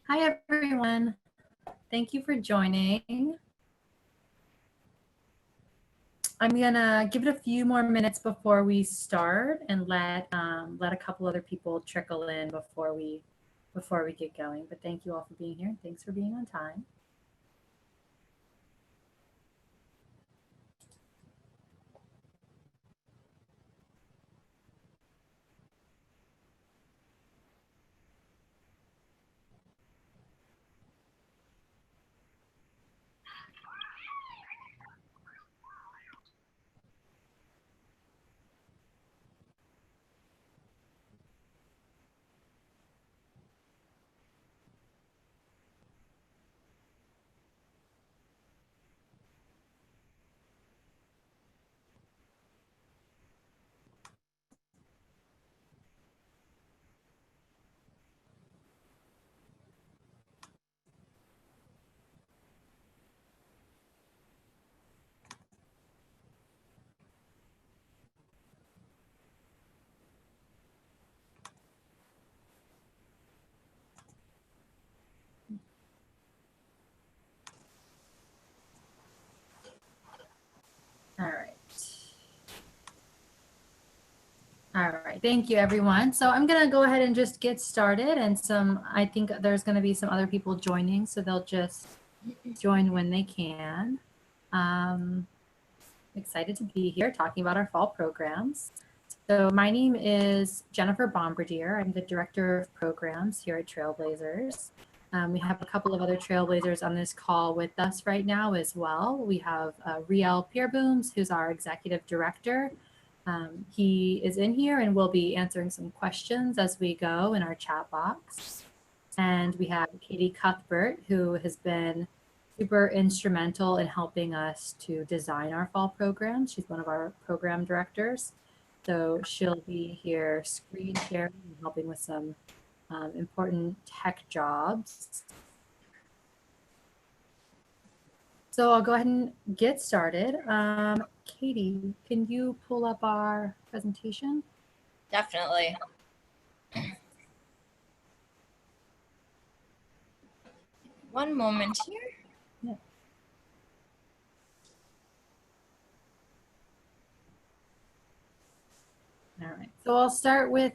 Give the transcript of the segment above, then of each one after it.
Hi, everyone. Thank you for joining. I'm gonna give it a few more minutes before we start and let a couple other people trickle in before we get going. But thank you all for being here. Thanks for being on time. All right. All right, thank you everyone. So I'm gonna go ahead and just get started, and I think there's gonna be some other people joining, so they'll just join when they can. Excited to be here talking about our fall programs. So my name is Jennifer Bombardier. I'm the Director of Programs here at Trailblazers. We have a couple of other Trailblazers on this call with us right now as well. We have Riel Peerbooms, who's our Executive Director. He is in here and will be answering some questions as we go in our chat box. And we have Katie Cuthbert, who has been super instrumental in helping us to design our fall program. She's one of our program directors. So she'll be here screen sharing and helping with some important tech jobs. So I'll go ahead and get started. Katie, can you pull up our presentation? Definitely. One moment here. Yeah. All right, so I'll start with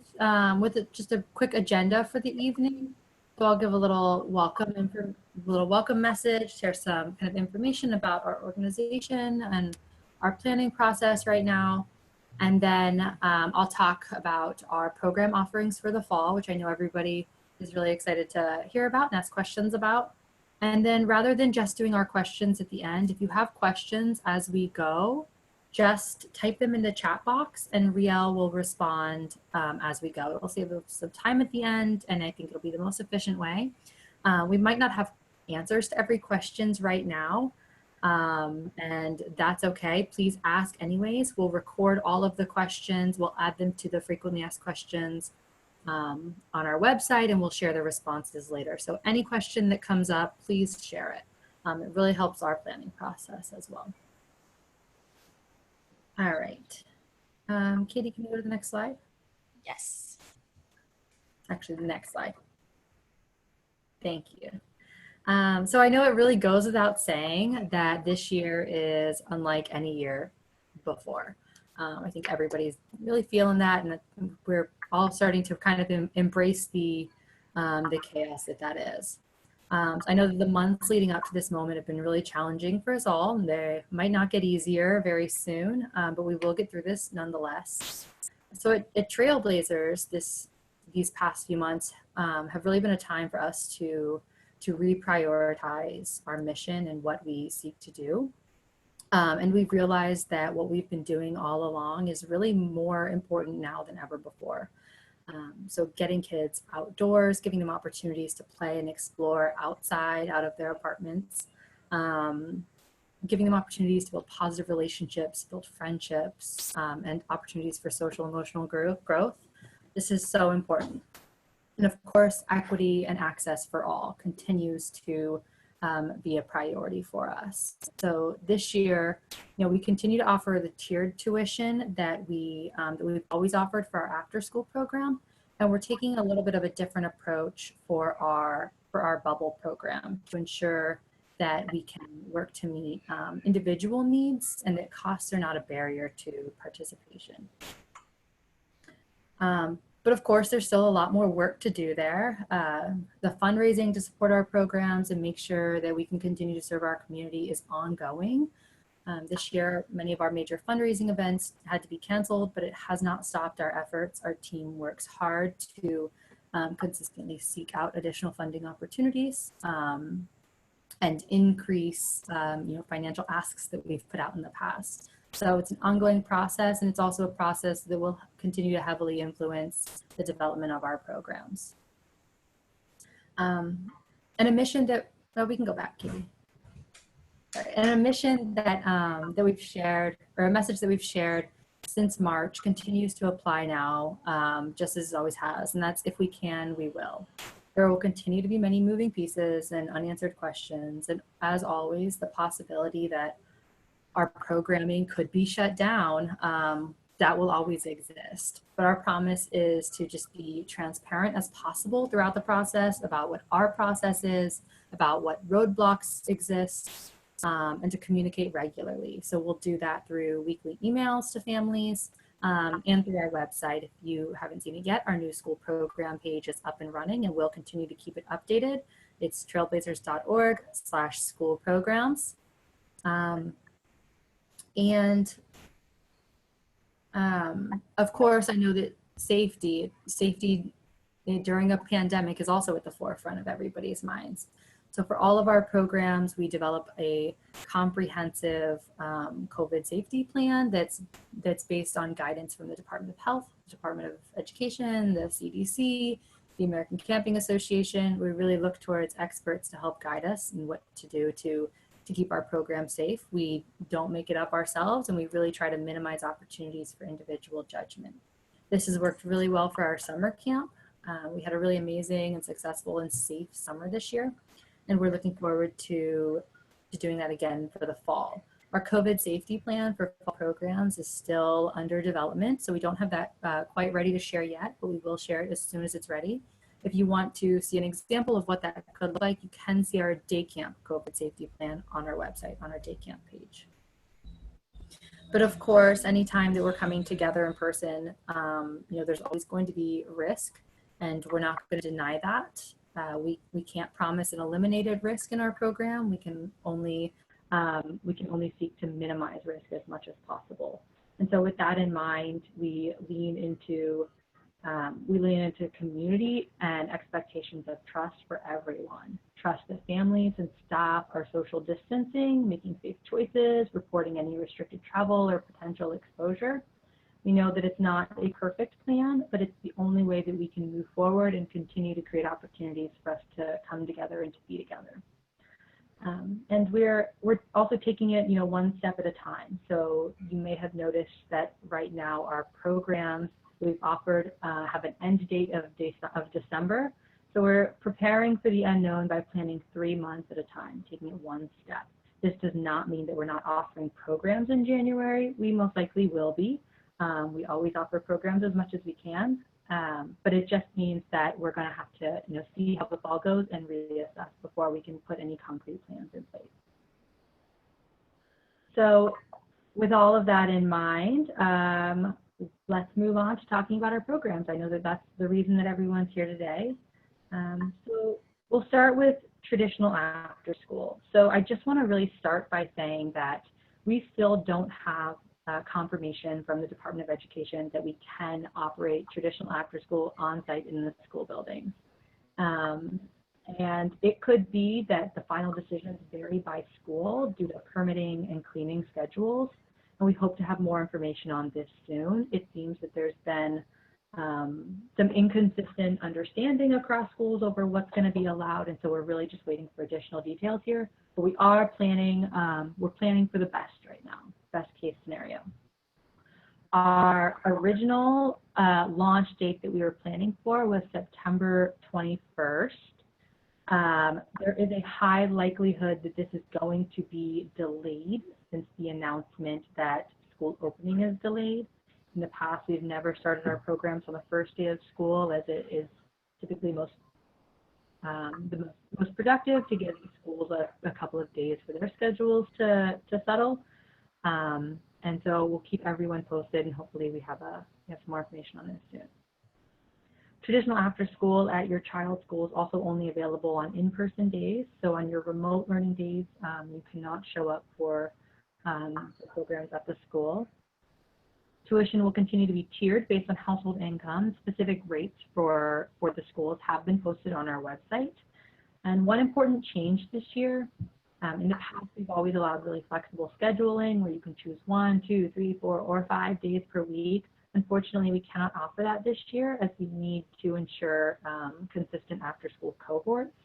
just a quick agenda for the evening. So I'll give a little welcome message, share some kind of information about our organization and our planning process right now. And then I'll talk about our program offerings for the fall, which I know everybody is really excited to hear about and ask questions about. And then rather than just doing our questions at the end, if you have questions as we go, just type them in the chat box and Riel will respond as we go. It'll save some time at the end, and I think it'll be the most efficient way. We might not have answers to every questions right now, and that's okay. Please ask anyways. We'll record all of the questions. We'll add them to the frequently asked questions on our website, and we'll share the responses later. So any question that comes up, please share it. It really helps our planning process as well. All right. Katie, can you go to the next slide? Yes. Actually, the next slide. Thank you. So I know it really goes without saying that this year is unlike any year before. I think everybody's really feeling that, and we're all starting to kind of embrace the chaos that is. So I know that the months leading up to this moment have been really challenging for us all, and they might not get easier very soon, but we will get through this nonetheless. So at Trailblazers, these past few months have really been a time for us to reprioritize our mission and what we seek to do. And we've realized that what we've been doing all along is really more important now than ever before. So getting kids outdoors, giving them opportunities to play and explore outside, out of their apartments, giving them opportunities to build positive relationships, build friendships, and opportunities for social emotional growth. This is so important. And of course, equity and access for all continues to be a priority for us. So this year, we continue to offer the tiered tuition that we've always offered for our after-school program, and we're taking a little bit of a different approach for our for our bubble program to ensure that we can work to meet individual needs and that costs are not a barrier to participation. But of course, there's still a lot more work to do there. The fundraising to support our programs and make sure that we can continue to serve our community is ongoing. This year, many of our major fundraising events had to be canceled, but it has not stopped our efforts. Our team works hard to consistently seek out additional funding opportunities and increase financial asks that we've put out in the past. So it's an ongoing process, and it's also a process that will continue to heavily influence the development of our programs. And a mission that we can go back, Katie. And a mission that that we've shared, or a message that we've shared since March, continues to apply now, just as it always has, and that's if we can, we will. There will continue to be many moving pieces and unanswered questions, and as always, the possibility that our programming could be shut down, that will always exist. But our promise is to just be transparent as possible throughout the process about what our process is, about what roadblocks exist, and to communicate regularly. So we'll do that through weekly emails to families and through our website. If you haven't seen it yet, our new school program page is up and running, and we'll continue to keep it updated. It's trailblazers.org/school programs. Of course, I know that safety during a pandemic is also at the forefront of everybody's minds. So for all of our programs, we develop a comprehensive COVID safety plan that's based on guidance from the Department of Health, Department of Education, the CDC, the American Camping Association. We really look towards experts to help guide us in what to do to keep our program safe. We don't make it up ourselves, and we really try to minimize opportunities for individual judgment. This has worked really well for our summer camp. We had a really amazing and successful and safe summer this year, and we're looking forward to doing that again for the fall. Our COVID safety plan for fall programs is still under development, so we don't have that quite ready to share yet, but we will share it as soon as it's ready. If you want to see an example of what that could look like, you can see our day camp COVID safety plan on our website, on our day camp page. But of course, anytime that we're coming together in person, there's always going to be risk, and we're not going to deny that. We can't promise an eliminated risk in our program. We can only seek to minimize risk as much as possible. And so with that in mind, we lean into community and expectations of trust for everyone. Trust that families and staff are social distancing, making safe choices, reporting any restricted travel or potential exposure. We know that it's not a perfect plan, but it's the only way that we can move forward and continue to create opportunities for us to come together and to be together. And we're also taking it, one step at a time. So you may have noticed that right now our programs we've offered have an end date of December. So we're preparing for the unknown by planning 3 months at a time, taking it one step. This does not mean that we're not offering programs in January. We most likely will be. We always offer programs as much as we can, but it just means that we're going to have to, see how the fall goes and reassess before we can put any concrete plans in place. So with all of that in mind, let's move on to talking about our programs. I know that that's the reason that everyone's here today. So we'll start with traditional after school. So I just want to really start by saying that we still don't have confirmation from the Department of Education that we can operate traditional after school on site in the school buildings. And it could be that the final decisions vary by school due to permitting and cleaning schedules. And we hope to have more information on this soon. It seems that there's been some inconsistent understanding across schools over what's going to be allowed, and so we're really just waiting for additional details here. But we are planning, we're planning for the best right now, best case scenario. Our original launch date that we were planning for was September 21st. There is a high likelihood that this is going to be delayed since the announcement that school opening is delayed. In the past, we've never started our programs on the first day of school, as it is typically most the most productive to give the schools a couple of days for their schedules to settle. And so we'll keep everyone posted, and hopefully we have some more information on this soon. Traditional after school at your child's school is also only available on in-person days. So on your remote learning days, you cannot show up for the programs at the school. Tuition will continue to be tiered based on household income. Specific rates for the schools have been posted on our website. And one important change this year, in the past, we've always allowed really flexible scheduling where you can choose 1, 2, 3, 4, or 5 days per week. Unfortunately, we cannot offer that this year as we need to ensure consistent after-school cohorts.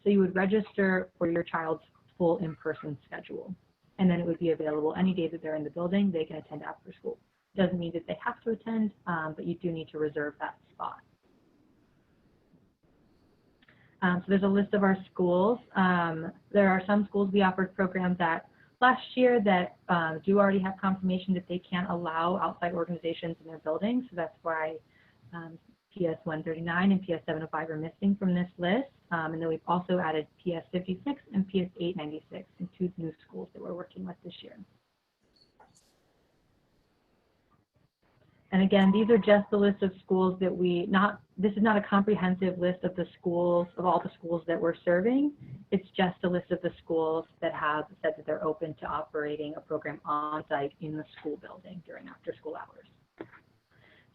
So you would register for your child's full in-person schedule, and then it would be available any day that they're in the building. They can attend after school. Doesn't mean that they have to attend, but you do need to reserve that spot. So there's a list of our schools. There are some schools we offered programs at last year that do already have confirmation that they can't allow outside organizations in their buildings. So that's why PS 139 and PS 705 are missing from this list. And then we've also added PS 56 and PS 896 and 2 new schools that we're working with this year. And again, these are just the list of schools that this is not a comprehensive list of the schools, of all the schools that we're serving. It's just a list of the schools that have said that they're open to operating a program on site in the school building during after school hours.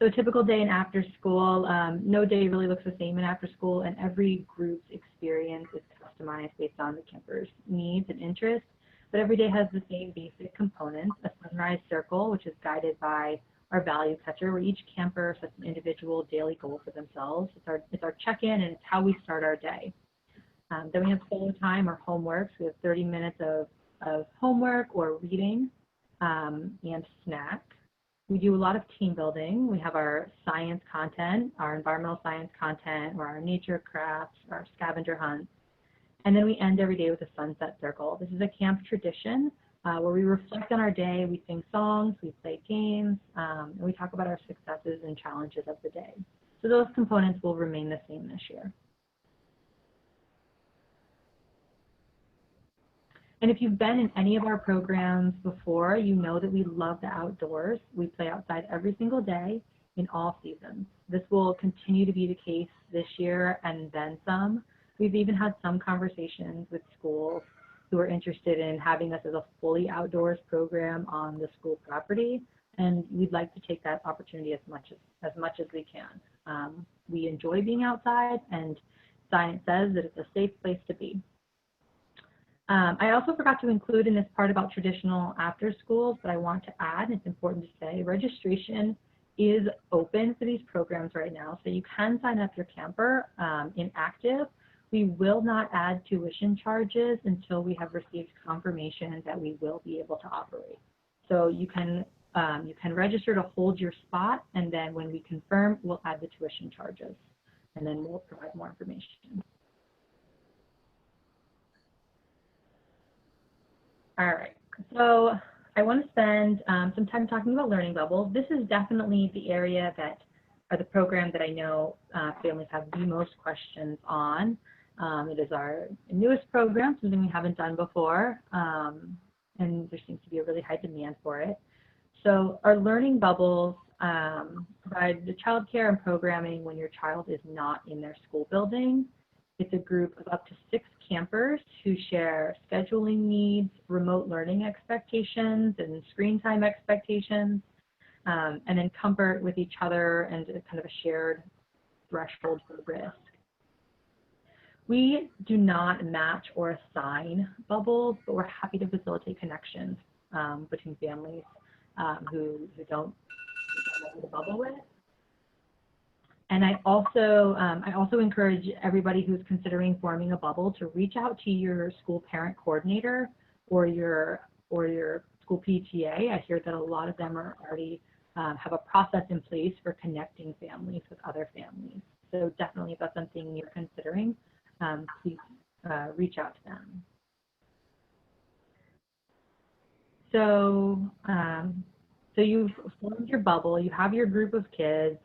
So a typical day in after school, no day really looks the same in after school, and every group's experience is customized based on the camper's needs and interests. But every day has the same basic components: a sunrise circle, which is guided by our value catcher, where each camper sets an individual daily goal for themselves. It's our check-in, and it's how we start our day. Then we have solo time or homework. So we have 30 minutes of homework or reading and snack. We do a lot of team building. We have our science content, our environmental science content, or our nature crafts, our scavenger hunts. And then we end every day with a sunset circle. This is a camp tradition where we reflect on our day, we sing songs, we play games, and we talk about our successes and challenges of the day. So those components will remain the same this year. And if you've been in any of our programs before, you know that we love the outdoors. We play outside every single day in all seasons. This will continue to be the case this year and then some. We've even had some conversations with schools who are interested in having us as a fully outdoors program on the school property, and we'd like to take that opportunity as much as we can. We enjoy being outside, and science says that it's a safe place to be. I also forgot to include in this part about traditional after schools, but I want to add, and it's important to say, registration is open for these programs right now, so you can sign up your camper in active. We will not add tuition charges until we have received confirmation that we will be able to operate. So you can register to hold your spot, and then when we confirm, we'll add the tuition charges, and then we'll provide more information. All right, so I want to spend some time talking about learning bubbles. This is definitely the area that, or the program that I know families have the most questions on. It is our newest program, something we haven't done before, and there seems to be a really high demand for it. So our learning bubbles provide the childcare and programming when your child is not in their school building. It's a group of up to 6 campers who share scheduling needs, remote learning expectations, and screen time expectations, and then comfort with each other and kind of a shared threshold for risk. We do not match or assign bubbles, but we're happy to facilitate connections between families who don't know the bubble with. And I also encourage everybody who's considering forming a bubble to reach out to your school parent coordinator or your school PTA. I hear that a lot of them are already have a process in place for connecting families with other families. So definitely, if that's something you're considering, please reach out to them. So you've formed your bubble, you have your group of kids.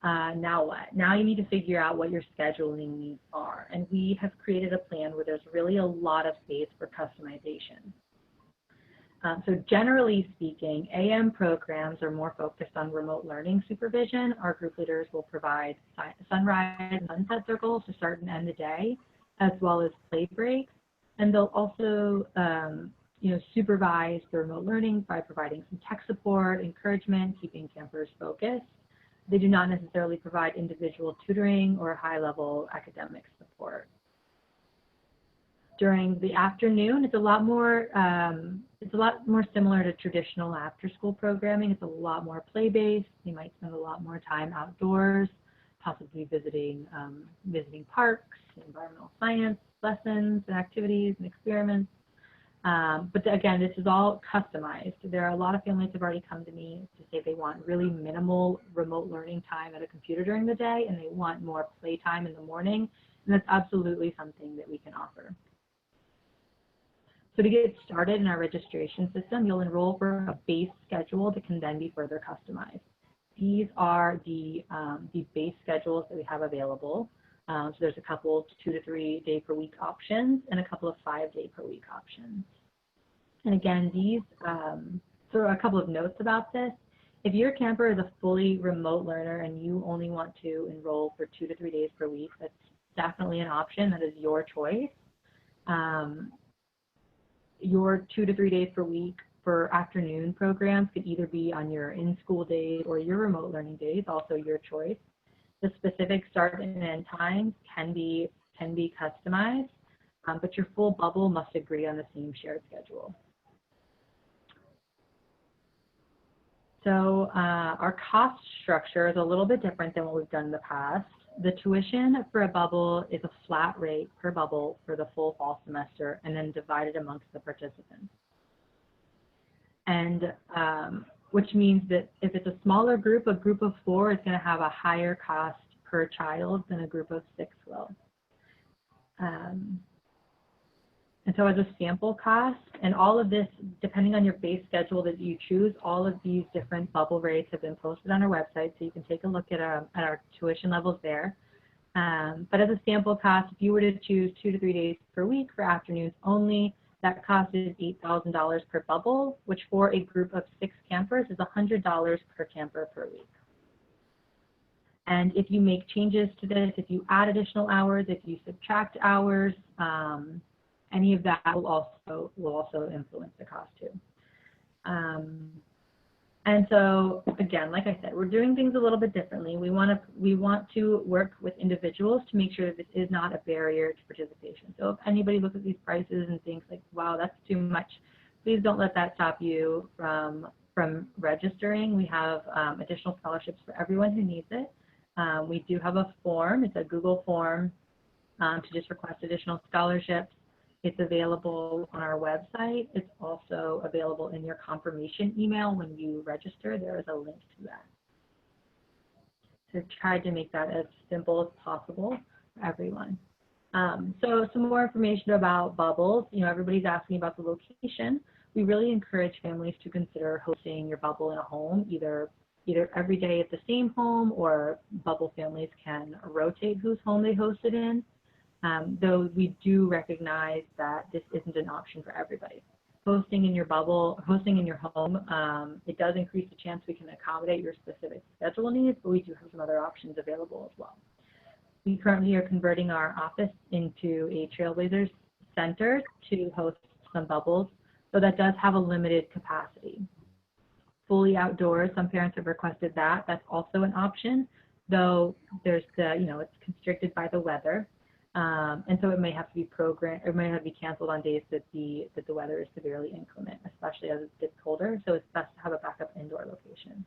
Now what? Now you need to figure out what your scheduling needs are. And we have created a plan where there's really a lot of space for customization. So generally speaking, AM programs are more focused on remote learning supervision. Our group leaders will provide sunrise and sunset circles to start and end the day, as well as play breaks. And they'll also supervise the remote learning by providing some tech support, encouragement, keeping campers focused. They do not necessarily provide individual tutoring or high-level academic support. During the afternoon, it's a lot more similar to traditional after-school programming. It's a lot more play-based. They might spend a lot more time outdoors, possibly visiting parks, environmental science lessons and activities and experiments. But again, this is all customized. There are a lot of families who have already come to me to say they want really minimal remote learning time at a computer during the day, and they want more play time in the morning. And that's absolutely something that we can offer. So to get started in our registration system, you'll enroll for a base schedule that can then be further customized. These are the base schedules that we have available. So there's a couple 2 to 3 day per week options and a couple of 5 day per week options. And again, these, so a couple of notes about this. If your camper is a fully remote learner and you only want to enroll for 2 to 3 days per week, that's definitely an option. That is your choice. Your 2 to 3 days per week for afternoon programs could either be on your in-school days or your remote learning days, also your choice. The specific start and end times can be customized, but your full bubble must agree on the same shared schedule. So our cost structure is a little bit different than what we've done in the past. The tuition for a bubble is a flat rate per bubble for the full fall semester and then divided amongst the participants. And which means that if it's a smaller group, a group of 4 is going to have a higher cost per child than a group of 6 will. And so as a sample cost, and all of this, depending on your base schedule that you choose, all of these different bubble rates have been posted on our website, so you can take a look at our tuition levels there. But as a sample cost, if you were to choose 2 to 3 days per week for afternoons only, that cost is $8,000 per bubble, which for a group of 6 campers is $100 per camper per week. And if you make changes to this, if you add additional hours, if you subtract hours, any of that will also influence the cost too. And so again, like I said, we're doing things a little bit differently. We want to work with individuals to make sure that this is not a barrier to participation. So if anybody looks at these prices and thinks like, wow, that's too much, please don't let that stop you from registering. We have additional scholarships for everyone who needs it. We do have a form. It's a Google form to just request additional scholarships. It's available on our website. It's also available in your confirmation email when you register. There is a link to that. So try to make that as simple as possible for everyone. So some more information about bubbles. You know, everybody's asking about the location. We really encourage families to consider hosting your bubble in a home, either every day at the same home, or bubble families can rotate whose home they host it in. Though we do recognize that this isn't an option for everybody. Hosting in your bubble, hosting in your home, it does increase the chance we can accommodate your specific schedule needs, but we do have some other options available as well. We currently are converting our office into a Trailblazers center to host some bubbles, so that does have a limited capacity. Fully outdoors, some parents have requested that. That's also an option, though there's it's constricted by the weather. And so it may have to be programmed, or it may have to be canceled on days that the weather is severely inclement, especially as it gets colder. So it's best to have a backup indoor location.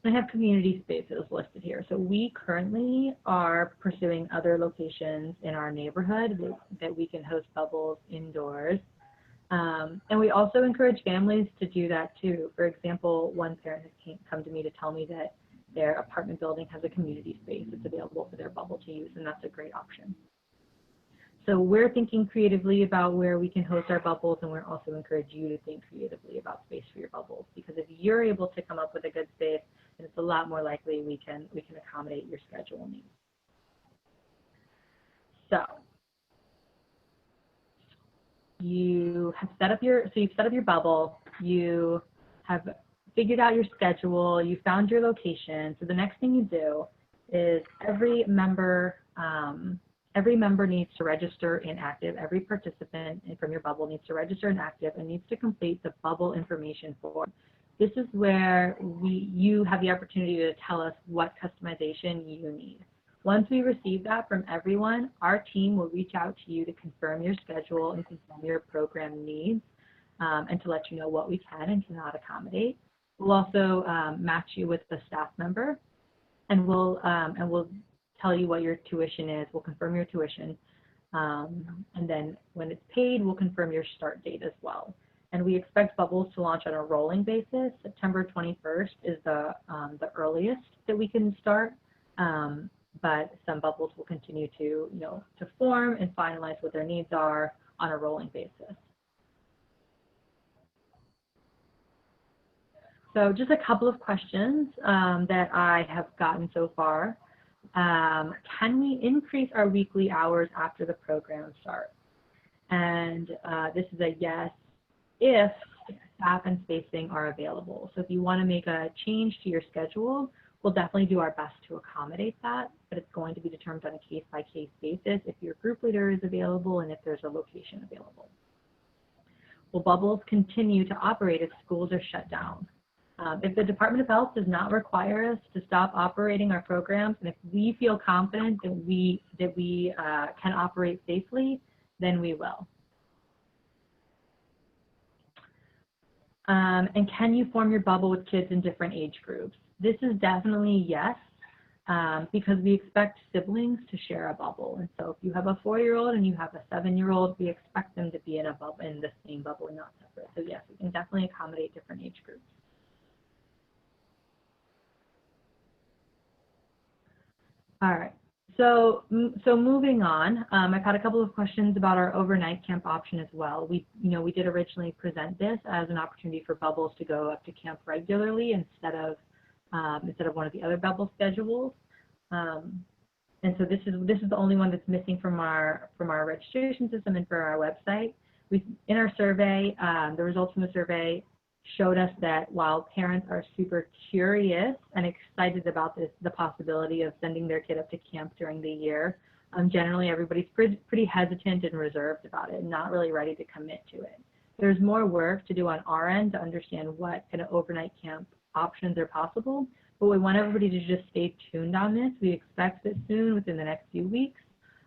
And I have community spaces listed here. So we currently are pursuing other locations in our neighborhood that we can host bubbles indoors. And we also encourage families to do that too. For example, one parent has come to me to tell me that their apartment building has a community space that's available for their bubble to use, and that's a great option. So we're thinking creatively about where we can host our bubbles, and we're also encourage you to think creatively about space for your bubbles, because if you're able to come up with a good space, then it's a lot more likely we can accommodate your schedule needs. So you've set up your bubble, you have figured out your schedule, you found your location. So the next thing you do is every member needs to register in active. Every participant from your bubble needs to register in active and needs to complete the bubble information form. This is where you have the opportunity to tell us what customization you need. Once we receive that from everyone, our team will reach out to you to confirm your schedule and confirm your program needs, and to let you know what we can and cannot accommodate. We'll also match you with a staff member, and we'll tell you what your tuition is. We'll confirm your tuition, and then when it's paid, we'll confirm your start date as well. And we expect bubbles to launch on a rolling basis. September 21st is the earliest that we can start, but some bubbles will continue to form and finalize what their needs are on a rolling basis. So just a couple of questions that I have gotten so far. Can we increase our weekly hours after the program starts? And this is a yes, if staff and spacing are available. So if you want to make a change to your schedule, we'll definitely do our best to accommodate that, but it's going to be determined on a case-by-case basis if your group leader is available and if there's a location available. Will bubbles continue to operate if schools are shut down? If the Department of Health does not require us to stop operating our programs, and if we feel confident that we can operate safely, then we will. And can you form your bubble with kids in different age groups? This is definitely yes, because we expect siblings to share a bubble. And so if you have a 4-year-old and you have a 7-year-old, we expect them to be in a bubble, in the same bubble, and not separate. So yes, we can definitely accommodate different age groups. All right, so moving on, I've had a couple of questions about our overnight camp option as well. We did originally present this as an opportunity for bubbles to go up to camp regularly instead of one of the other bubble schedules. And so this is the only one that's missing from our registration system and for our website. In our survey, the results from the survey showed us that while parents are super curious and excited about the possibility of sending their kid up to camp during the year, generally everybody's pretty hesitant and reserved about it, and not really ready to commit to it. There's more work to do on our end to understand what kind of overnight camp options are possible, but we want everybody to just stay tuned on this. We expect that soon, within the next few weeks,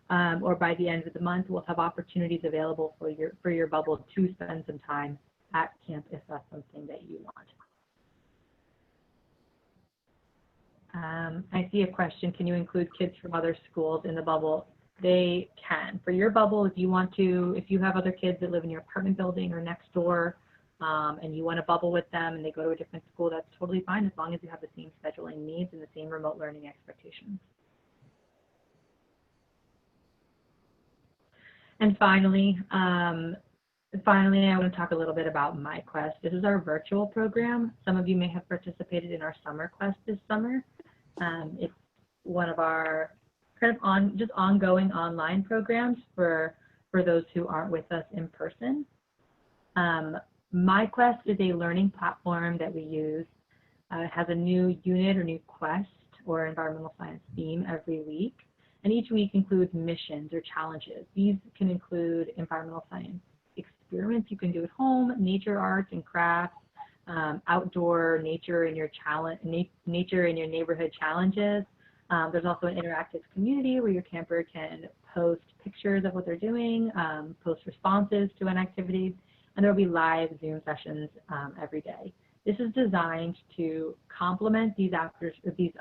or by the end of the month, we'll have opportunities available for your bubble to spend some time at camp if that's something that you want. I see a question, can you include kids from other schools in the bubble? They can. For your bubble, if you have other kids that live in your apartment building or next door, and you want to bubble with them and they go to a different school, that's totally fine as long as you have the same scheduling needs and the same remote learning expectations. And finally, I want to talk a little bit about yQuest. This is our virtual program. Some of you may have participated in our summer quest this summer. It's one of our kind of just ongoing online programs for those who aren't with us in person. yQuest is a learning platform that we use. It has a new unit or new quest or environmental science theme every week. And each week includes missions or challenges. These can include environmental science experiments you can do at home, nature, arts, and crafts, outdoor nature in your neighborhood challenges. There's also an interactive community where your camper can post pictures of what they're doing, post responses to an activity, and there will be live Zoom sessions every day. This is designed to complement these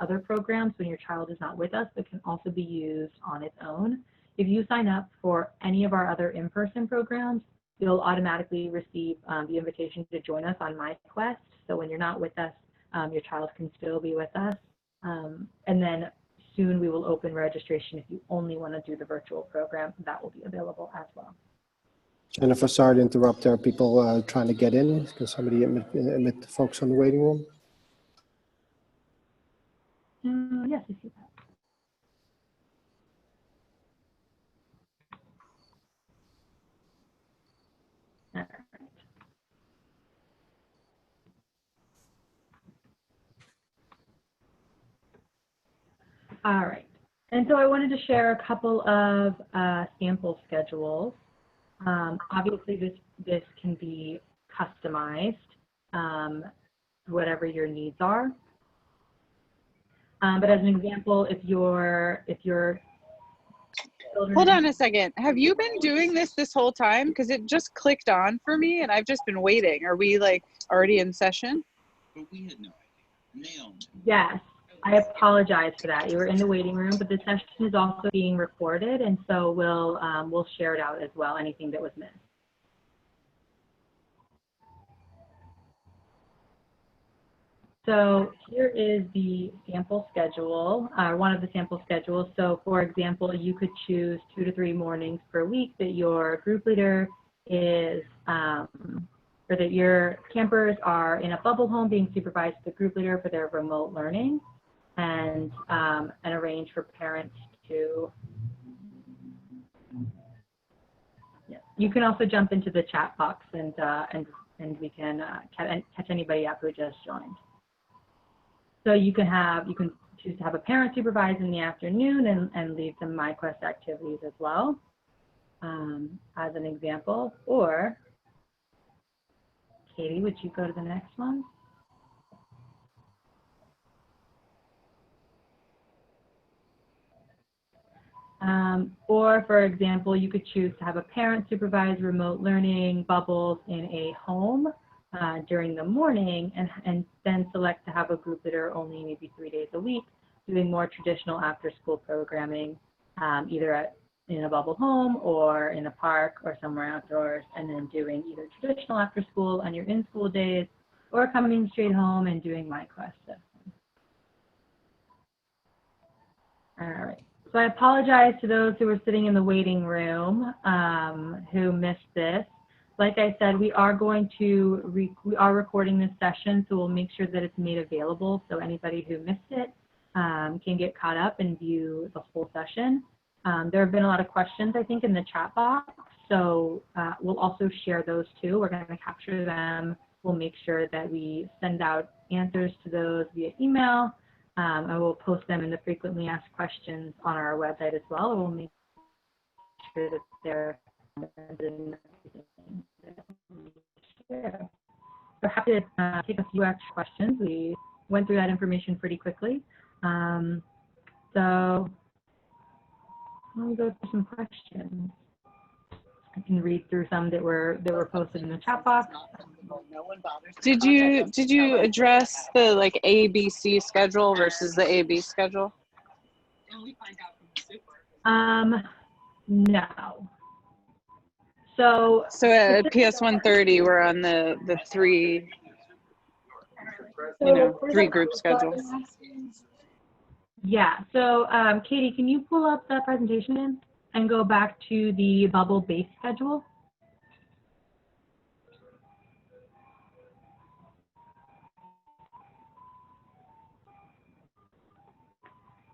other programs when your child is not with us, but can also be used on its own. If you sign up for any of our other in-person programs, you'll automatically receive the invitation to join us on yQuest. So when you're not with us, your child can still be with us. And then soon we will open registration if you only want to do the virtual program. That will be available as well. Jennifer, sorry to interrupt. There are people trying to get in. Can somebody admit the folks in the waiting room? Yes, I see that. All right. All right. And so I wanted to share a couple of sample schedules. Obviously, this can be customized, whatever your needs are. But as an example, if your children. Hold on a second. Have you been doing this whole time? Because it just clicked on for me, and I've just been waiting. Are we like already in session? But we had no idea. Yes, I apologize for that. You were in the waiting room, but the session is also being recorded, and so we'll share it out as well. Anything that was missed. So here is the sample schedule, one of the sample schedules. So for example, you could choose 2 to 3 mornings per week that your group leader is, or that your campers are in a bubble home being supervised by the group leader for their remote learning, and arrange for parents to, yeah. You can also jump into the chat box and we can catch anybody up who just joined. So you can choose to have a parent supervise in the afternoon and leave some yQuest activities as well, as an example. Or, Katie, would you go to the next one? Or, for example, you could choose to have a parent supervise remote learning bubbles in a home during the morning, and then select to have a group leader only maybe 3 days a week, doing more traditional after-school programming, either in a bubble home or in a park or somewhere outdoors, and then doing either traditional after-school on your in-school days, or coming straight home and doing yQuest stuff. All right. So I apologize to those who were sitting in the waiting room who missed this. Like I said, we are recording this session, so we'll make sure that it's made available so anybody who missed it can get caught up and view the whole session. There have been a lot of questions, I think, in the chat box, so we'll also share those too. We're going to capture them. We'll make sure that we send out answers to those via email. And we'll post them in the frequently asked questions on our website as well. We'll make sure that they're we're happy to take a few extra questions. We went through that information pretty quickly. So let me go through some questions. I can read through some that were posted in the chat box. Did you address the like ABC schedule versus the AB schedule? No. So at PS 130, we're on the three, three group schedule. Yeah. So Katie, can you pull up that presentation in and go back to the bubble base schedule?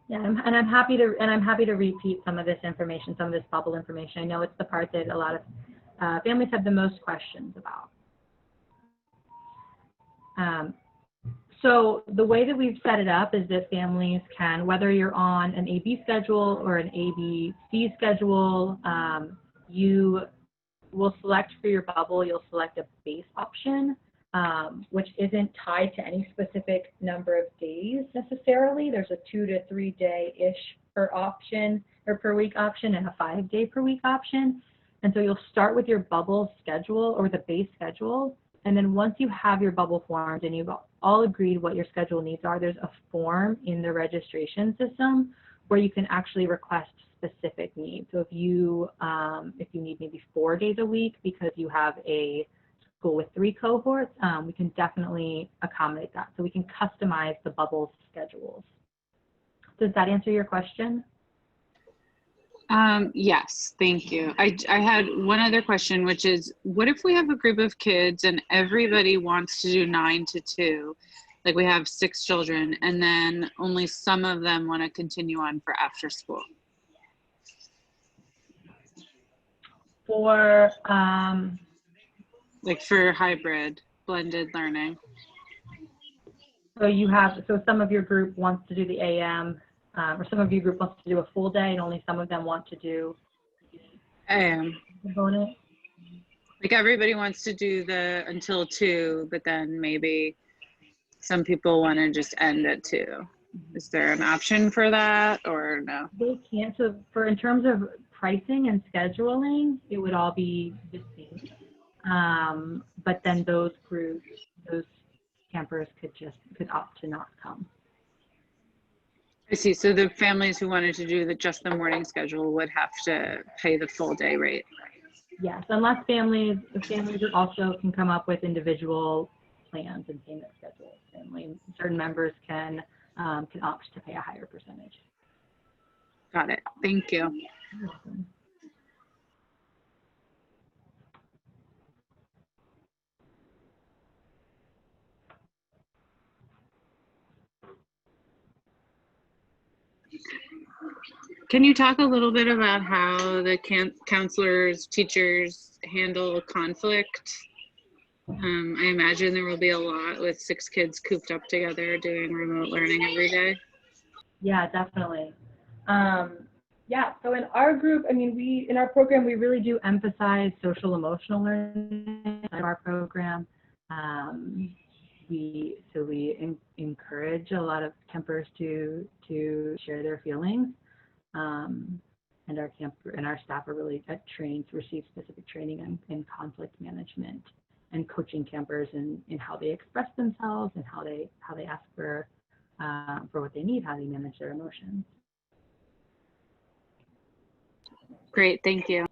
Yeah, and I'm happy to repeat some of this information, some of this bubble information. I know it's the part that a lot of families have the most questions about. So the way that we've set it up is that families can, whether you're on an AB schedule or an ABC schedule, you will select for your bubble, you'll select a base option, which isn't tied to any specific number of days necessarily. There's a 2 to 3 day-ish per option or per week option and a 5 day per week option. And so you'll start with your bubble schedule or the base schedule. And then once you have your bubble formed and you've all agreed what your schedule needs are, there's a form in the registration system where you can actually request specific needs. So if you need maybe 4 days a week because you have a school with 3 cohorts, we can definitely accommodate that. So we can customize the bubble schedules. Does that answer your question? Yes, thank you. I had one other question, which is, what if we have a group of kids and everybody wants to do 9 to 2, like we have 6 children, and then only some of them want to continue on for after school? For Like for hybrid, blended learning. so some of your group wants to do the AM, or some of your group wants to do a full day, and only some of them want to do component. Like everybody wants to do the until 2, but then maybe some people want to just end at 2. Is there an option for that or no? They can't. So in terms of pricing and scheduling, it would all be the same. But then those campers could opt to not come. I see. So the families who wanted to do just the morning schedule would have to pay the full day rate. Yes, unless families also can come up with individual plans and payment schedules. Certain members can opt to pay a higher percentage. Got it. Thank you. You're welcome. Can you talk a little bit about how the counselors, teachers handle conflict? I imagine there will be a lot with 6 kids cooped up together doing remote learning every day. Yeah, definitely. Yeah, so in our group, in our program, we really do emphasize social emotional learning in our program. We encourage a lot of campers to share their feelings. And our staff are really trained to receive specific training in conflict management and coaching campers in how they express themselves and how they ask for what they need, how they manage their emotions. Great, thank you.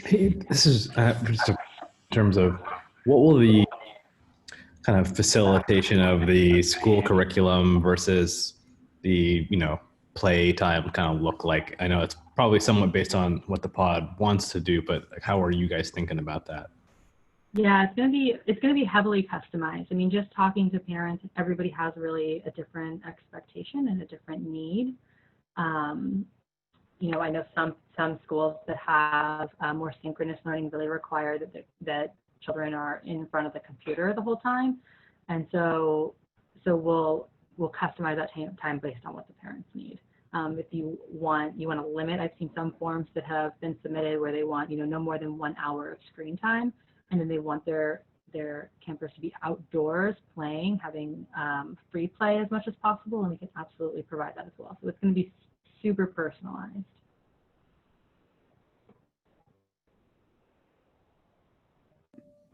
Hey, this is just in terms of what will the kind of facilitation of the school curriculum versus the playtime kind of look like? I know it's probably somewhat based on what the pod wants to do, but how are you guys thinking about that? Yeah, it's gonna be heavily customized. Just talking to parents, everybody has really a different expectation and a different need. I know some schools that have more synchronous learning really require that children are in front of the computer the whole time, and so we'll customize that time based on what the parents need. If you want to limit, I've seen some forms that have been submitted where they want no more than 1 hour of screen time, and then they want their campers to be outdoors playing, having free play as much as possible, and we can absolutely provide that as well. So it's going to be super personalized.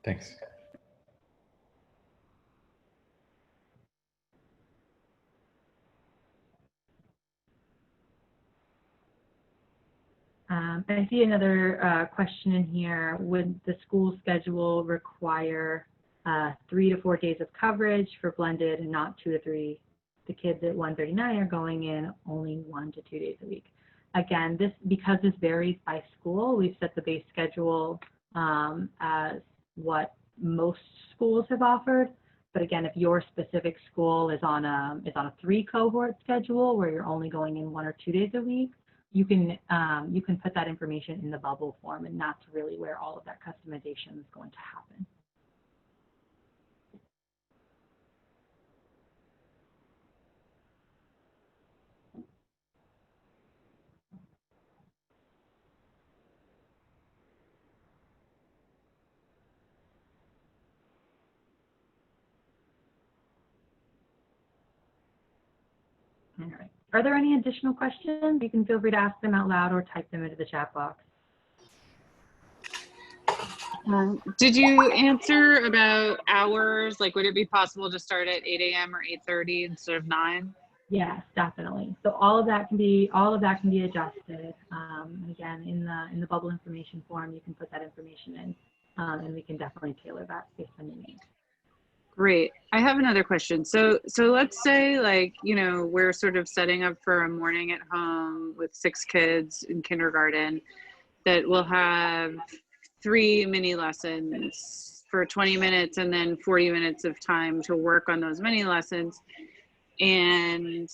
Thanks. I see another question in here. Would the school schedule require 3 to 4 days of coverage for blended and not 2 to 3? The kids at 139 are going in only 1 to 2 days a week. Again, because this varies by school, we've set the base schedule as what most schools have offered. But again, if your specific school is on a 3 cohort schedule where you're only going in 1 or 2 days a week, you can put that information in the bubble form, and that's really where all of that customization is going to happen. All right. Are there any additional questions? You can feel free to ask them out loud or type them into the chat box. Did you answer about hours? Like, would it be possible to start at 8 a.m. or 8:30 instead of 9? Yes, definitely. So all of that can be adjusted. And again, in the bubble information form, you can put that information in, and we can definitely tailor that based on your needs. Great. I have another question. So let's say we're sort of setting up for a morning at home with 6 kids in kindergarten that will have 3 mini lessons for 20 minutes and then 40 minutes of time to work on those mini lessons. And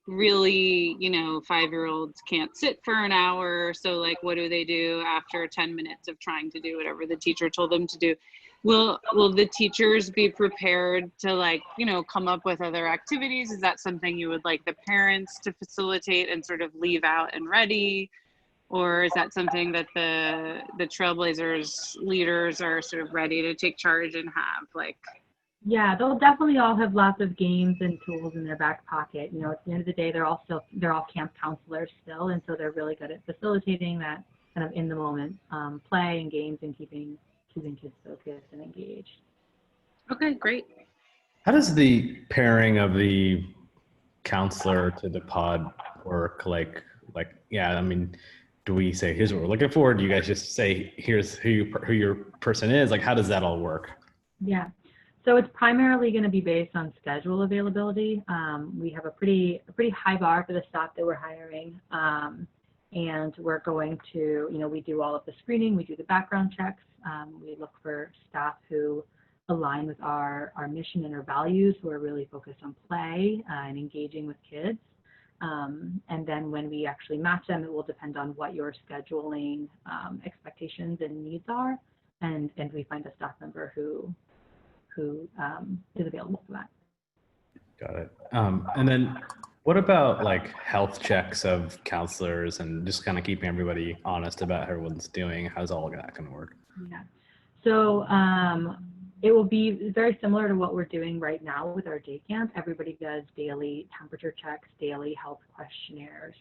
really, 5-year-olds can't sit for an hour. So like, what do they do after 10 minutes of trying to do whatever the teacher told them to do? Will the teachers be prepared to come up with other activities? Is that something you would like the parents to facilitate and sort of leave out and ready? Or is that something that the Trailblazers leaders are sort of ready to take charge and have Yeah, they'll definitely all have lots of games and tools in their back pocket. At the end of the day, they're all camp counselors still, and so they're really good at facilitating that kind of in the moment play and games and keeping kids focused and engaged. Okay, great. How does the pairing of the counselor to the pod work? Do we say, here's what we're looking for? Do you guys just say, here's who your person is? How does that all work? Yeah. So it's primarily going to be based on schedule availability. We have a pretty high bar for the staff that we're hiring. And we're going to, we do all of the screening, we do the background checks. We look for staff who align with our mission and our values, who are really focused on play and engaging with kids. And then when we actually match them, it will depend on what your scheduling expectations and needs are. And we find a staff member who is available for that. Got it. And then what about health checks of counselors and just kind of keeping everybody honest about how everyone's doing? How's all of that going to work? Yeah. So it will be very similar to what we're doing right now with our day camp. Everybody does daily temperature checks, daily health questionnaires,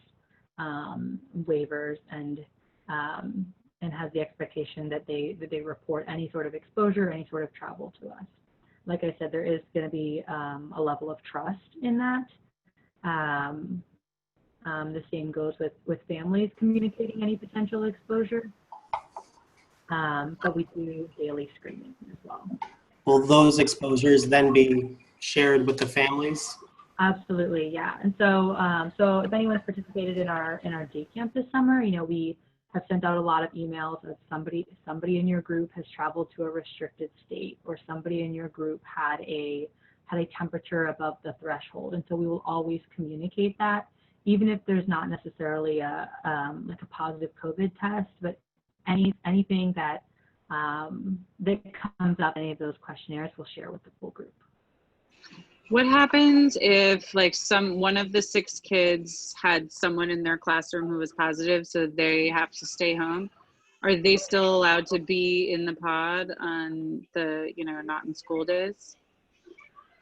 waivers, and has the expectation that they report any sort of exposure, any sort of travel to us. Like I said, there is going to be a level of trust in that. The same goes with families communicating any potential exposure. But we do daily screening as well. Will those exposures then be shared with the families? Absolutely, yeah. And so, so if anyone's participated in our day camp this summer, we have sent out a lot of emails of somebody in your group has traveled to a restricted state, or somebody in your group had a temperature above the threshold. And so we will always communicate that, even if there's not necessarily a positive COVID test, but anything that comes up, any of those questionnaires, we'll share with the full group. What happens if one of the 6 kids had someone in their classroom who was positive, so they have to stay home? Are they still allowed to be in the pod on the, not in school days?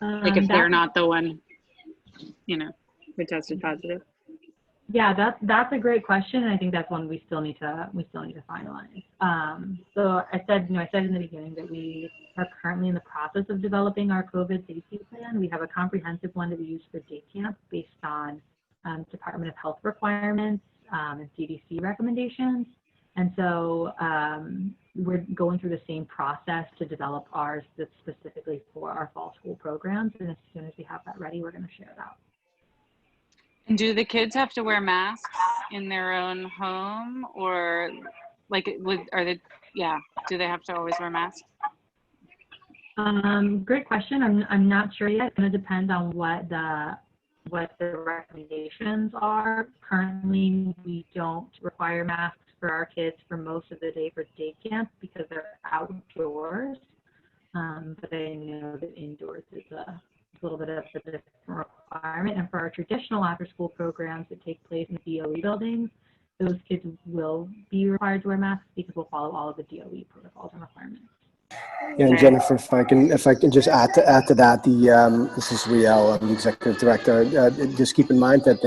If they're not the one, who tested positive? Yeah, that's a great question, and I think that's one we still need to finalize. So I said in the beginning that we are currently in the process of developing our COVID safety plan. We have a comprehensive one that we use for day camp based on Department of Health requirements and CDC recommendations. And so we're going through the same process to develop ours that's specifically for our fall school programs. And as soon as we have that ready, we're going to share it out. And do the kids have to wear masks in their own home, or do they have to always wear masks? Great question. I'm not sure yet. It's going to depend on what the recommendations are. Currently, we don't require masks for our kids for most of the day for day camp because they're outdoors. But I know that indoors is a little bit of a different requirement. And for our traditional after-school programs that take place in the DOE buildings, those kids will be required to wear masks because we'll follow all of the DOE protocols and requirements. Yeah, and Jennifer, if I can just add to that, this is Riel, I'm the executive director. Just keep in mind that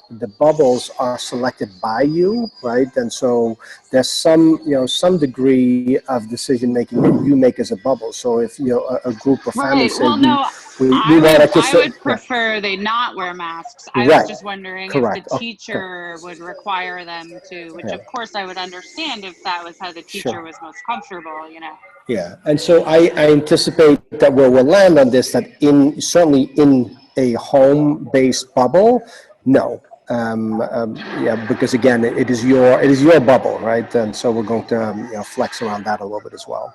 the bubbles are selected by you, right? And so there's some degree of decision making that you make as a bubble. So if a group of families say, I would prefer they not wear masks. I was just wondering if the teacher would require them to, which of course I would understand if that was how the teacher was most comfortable, Yeah, and so I anticipate that where we'll land on this, that certainly in a home-based bubble, no. Because again, it is your bubble, right? And so we're going to flex around that a little bit as well.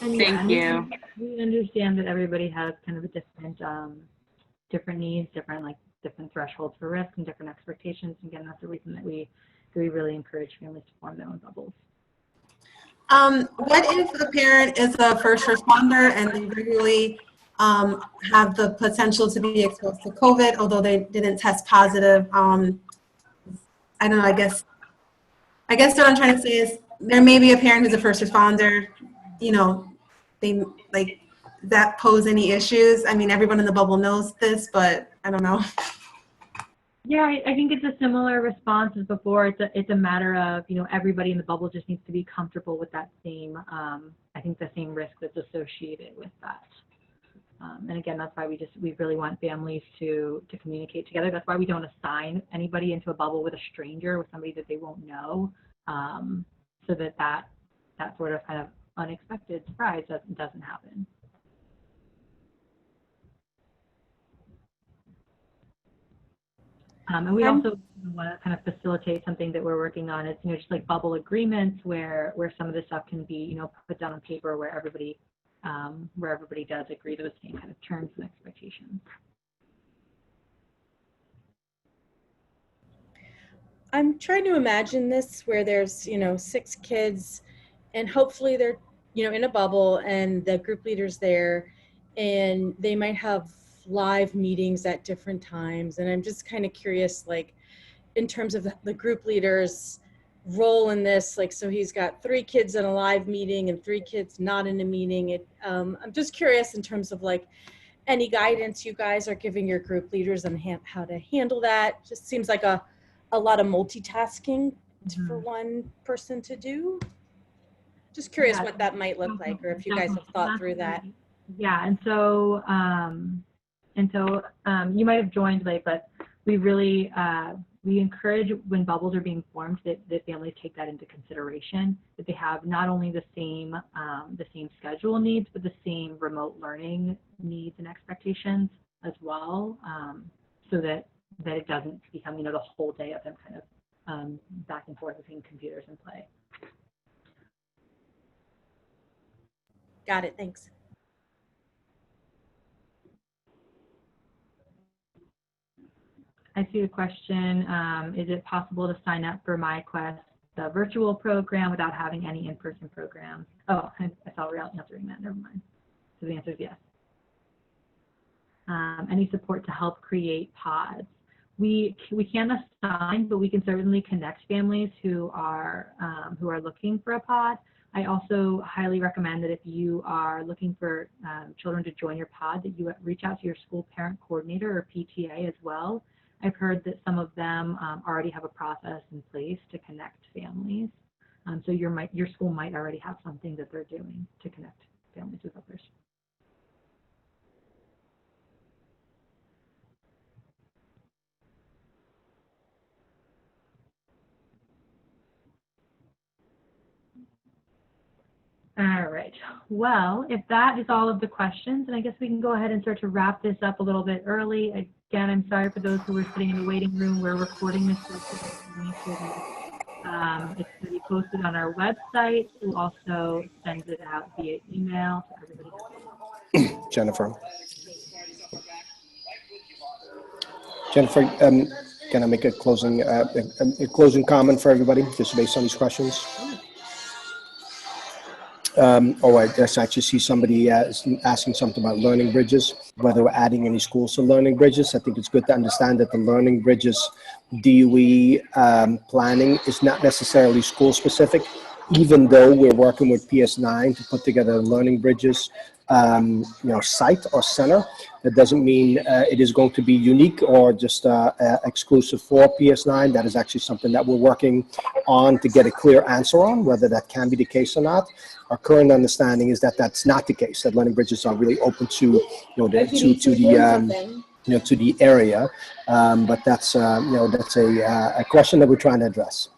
And Thank and you. we understand that everybody has kind of a different different needs, different thresholds for risk and different expectations. Again, that's the reason that we really encourage families to form their own bubbles. What if a parent is a first responder and they regularly have the potential to be exposed to COVID, although they didn't test positive? I don't know, I guess what I'm trying to say is there may be a parent who's a first responder, you know, they like, does that pose any issues? I mean, everyone in the bubble knows this, but I don't know. Yeah, I think it's a similar response as before. It's a matter of, you know, everybody in the bubble just needs to be comfortable with that same, I think the same risk that's associated with that. And again, that's why we really want families to communicate together. That's why we don't assign anybody into a bubble with a stranger, with somebody that they won't know, so that sort of kind of unexpected surprise doesn't happen. And we also want to kind of facilitate something that we're working on. It's, you know, just like bubble agreements where some of this stuff can be, you know, put down on paper where everybody does agree to the same kind of terms and expectations. I'm trying to imagine this where there's, you know, 6 kids and hopefully they're, you know, in a bubble and the group leader's there and they might have live meetings at different times. And I'm just kind of curious, like, in terms of the group leader's role in this, like, so he's got 3 kids in a live meeting and 3 kids not in a meeting. I'm just curious in terms of like any guidance you guys are giving your group leaders on how to handle that. Just seems like a lot of multitasking for one person to do. Just curious what that might look like, or if you guys have thought through that. Yeah, and so you might have joined late, but we really we encourage when bubbles are being formed that families take that into consideration, that they have not only the same schedule needs, but the same remote learning needs and expectations as well, so that it doesn't become, you know, the whole day of them kind of back and forth between computers and play. Got it, thanks. I see a question. Is it possible to sign up for yQuest, the virtual program, without having any in-person programs? Oh, I saw Real answering that. Never mind. So the answer is yes. Any support to help create pods? We can't assign, but we can certainly connect families who are looking for a pod. I also highly recommend that if you are looking for children to join your pod, that you reach out to your school parent coordinator or PTA as well. I've heard that some of them already have a process in place to connect families. So your school might already have something that they're doing to connect families with others. All right. Well, if that is all of the questions, then I guess we can go ahead and start to wrap this up a little bit early. Again, I'm sorry for those who were sitting in the waiting room. We're recording this. It's going to be posted on our website. We'll also send it out via email to everybody. Jennifer, can I make a closing comment for everybody, just based on these questions? I just actually see somebody asking something about learning bridges, whether we're adding any schools to learning bridges. I think it's good to understand that the learning bridges DOE planning is not necessarily school specific, even though we're working with PS9 to put together learning bridges site or center. That doesn't mean it is going to be unique or just exclusive for PS9. That is actually something that we're working on to get a clear answer on, whether that can be the case or not. Our current understanding is that that's not the case, that learning bridges are really open to, to the area. But that's a question that we're trying to address.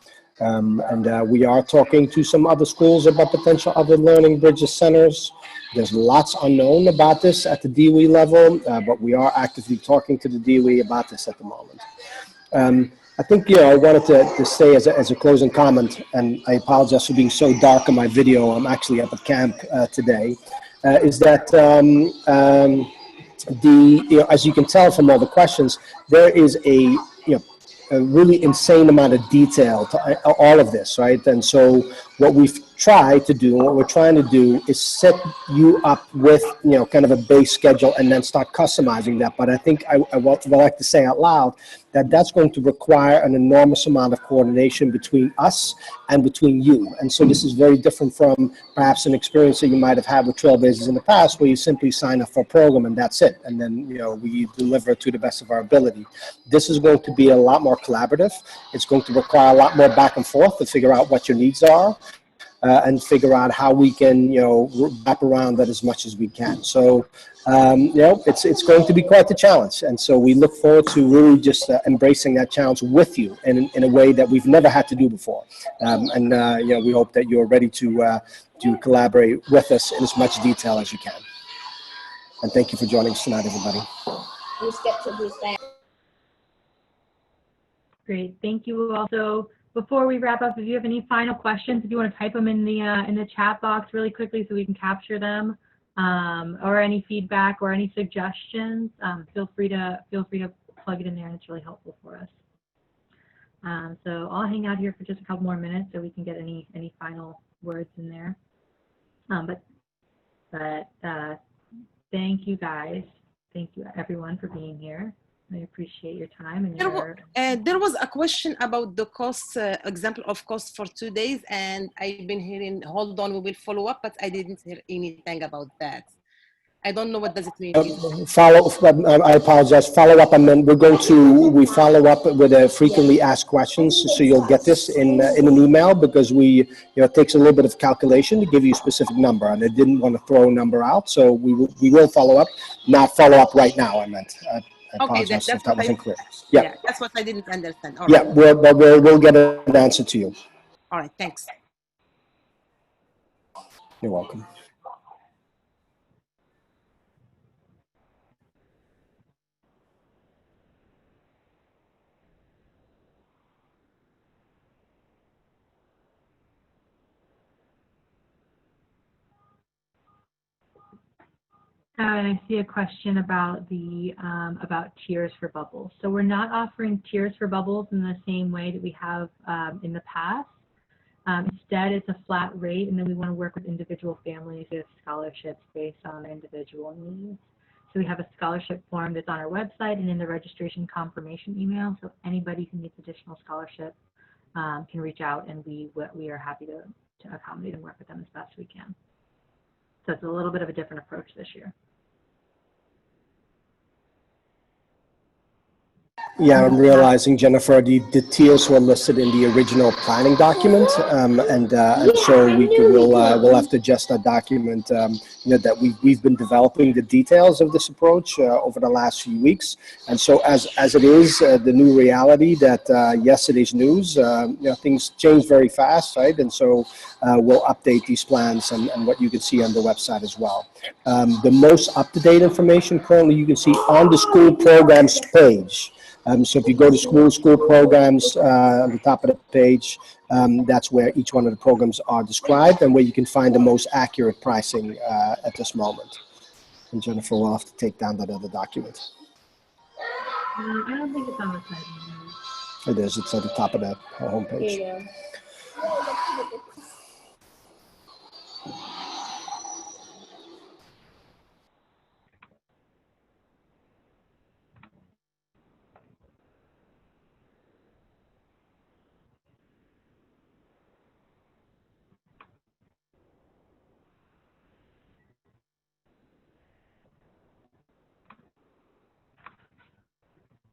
We are talking to some other schools about potential other learning bridges centers. There's lots unknown about this at the DOE level, but we are actively talking to the DOE about this at the moment. I think, I wanted to say as a closing comment, and I apologize for being so dark in my video. I'm actually up at camp today. Is that as you can tell from all the questions, there is a really insane amount of detail to all of this, right? And so what we've tried to do, what we're trying to do is set you up with, kind of a base schedule and then start customizing that. But I think I would like to say out loud that that's going to require an enormous amount of coordination between us and between you. And so this is very different from perhaps an experience that you might have had with Trailblazers in the past, where you simply sign up for a program and that's it. And then, we deliver to the best of our ability. This is going to be a lot more collaborative. It's going to require a lot more back and forth to figure out what your needs are. And figure out how we can, wrap around that as much as we can. So, it's going to be quite the challenge. And so we look forward to really just embracing that challenge with you in a way that we've never had to do before. We hope that you're ready to collaborate with us in as much detail as you can. And thank you for joining us tonight, everybody. Great, thank you also. Before we wrap up, if you have any final questions, if you want to type them in the chat box really quickly so we can capture them, or any feedback or any suggestions, feel free to plug it in there, and it's really helpful for us. So I'll hang out here for just a couple more minutes so we can get any final words in there. But thank you guys, thank you everyone for being here. I appreciate your time and there was a question about the cost, example of cost for 2 days, and I've been hearing, hold on, we will follow up, but I didn't hear anything about that. I don't know what does it mean. I apologize. Follow up, and then we follow up with a frequently asked questions. So you'll get this in an email, because it takes a little bit of calculation to give you a specific number, and I didn't want to throw a number out. So we will follow up, not follow up right now. I meant. I apologize if that wasn't clear. Yeah, that's what I didn't understand. All right. We'll get an answer to you. All right, thanks. You're welcome. And I see a question about about tiers for bubbles. So we're not offering tiers for bubbles in the same way that we have in the past. Instead, it's a flat rate, and then we want to work with individual families with scholarships based on their individual needs. So we have a scholarship form that's on our website and in the registration confirmation email. So anybody who needs additional scholarship can reach out, and we are happy to accommodate and work with them as best we can. So it's a little bit of a different approach this year. Yeah, I'm realizing, Jennifer, the tiers were listed in the original planning document, and so we'll have to adjust that document. That we've been developing the details of this approach over the last few weeks, and so as it is the new reality that yesterday's news, things change very fast, right? And so we'll update these plans and what you can see on the website as well. The most up-to-date information currently you can see on the school programs page. So if you go to school programs on the top of the page, that's where each one of the programs are described and where you can find the most accurate pricing at this moment. And Jennifer will have to take down that other document. I don't think it's on the side. It is. It's at the top of that homepage. Here you go.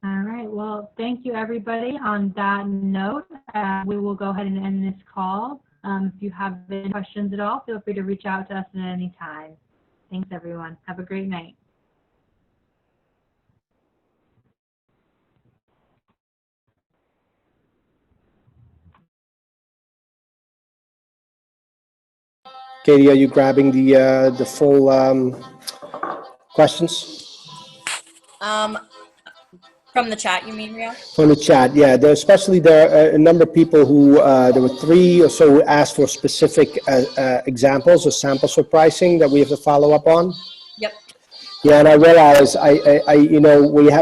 All right, well, thank you, everybody. On that note, we will go ahead and end this call. If you have any questions at all, feel free to reach out to us at any time. Thanks, everyone. Have a great night. Katie, are you grabbing the full questions? From the chat, you mean, Ria? From the chat, yeah. There are a number of people who, there were 3 or so who asked for specific examples or samples for pricing that we have to follow up on. Yep. Yeah, and I realize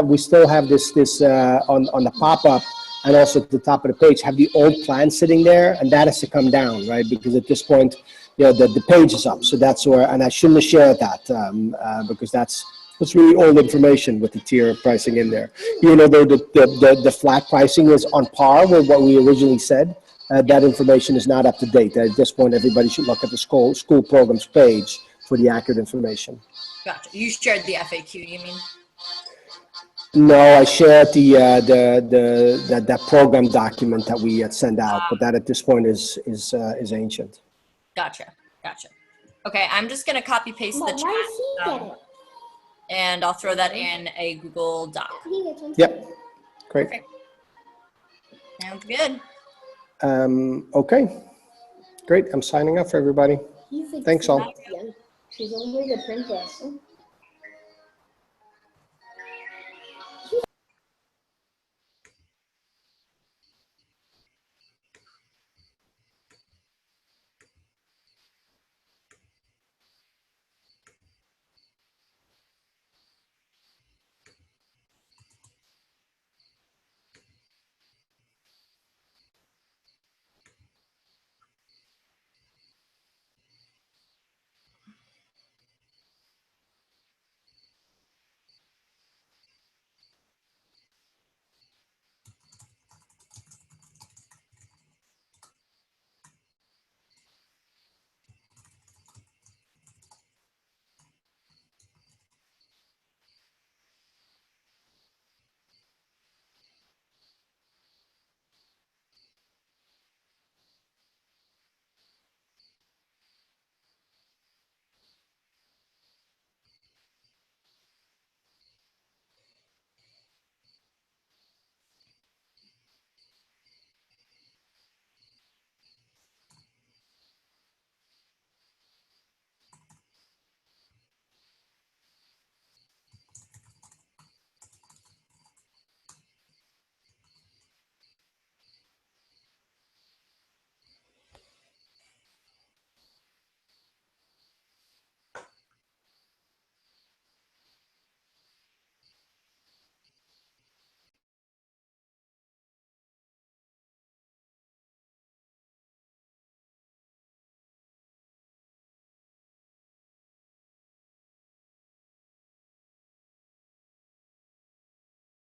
we still have this on the pop-up and also at the top of the page have the old plan sitting there, and that has to come down, right? Because at this point, the page is up, so that's where, and I shouldn't have shared that because that's really old information with the tier pricing in there. The flat pricing is on par with what we originally said. That information is not up to date. At this point, everybody should look at the school programs page for the accurate information. Gotcha. You shared the FAQ, you mean? No, I shared that program document that we had sent out, but that at this point is ancient. Gotcha. Okay, I'm just gonna copy paste the chat, and I'll throw that in a Google Doc. Yep, great. Perfect. Sounds good. Okay, great. I'm signing up for everybody. Thanks all. She's only the princess.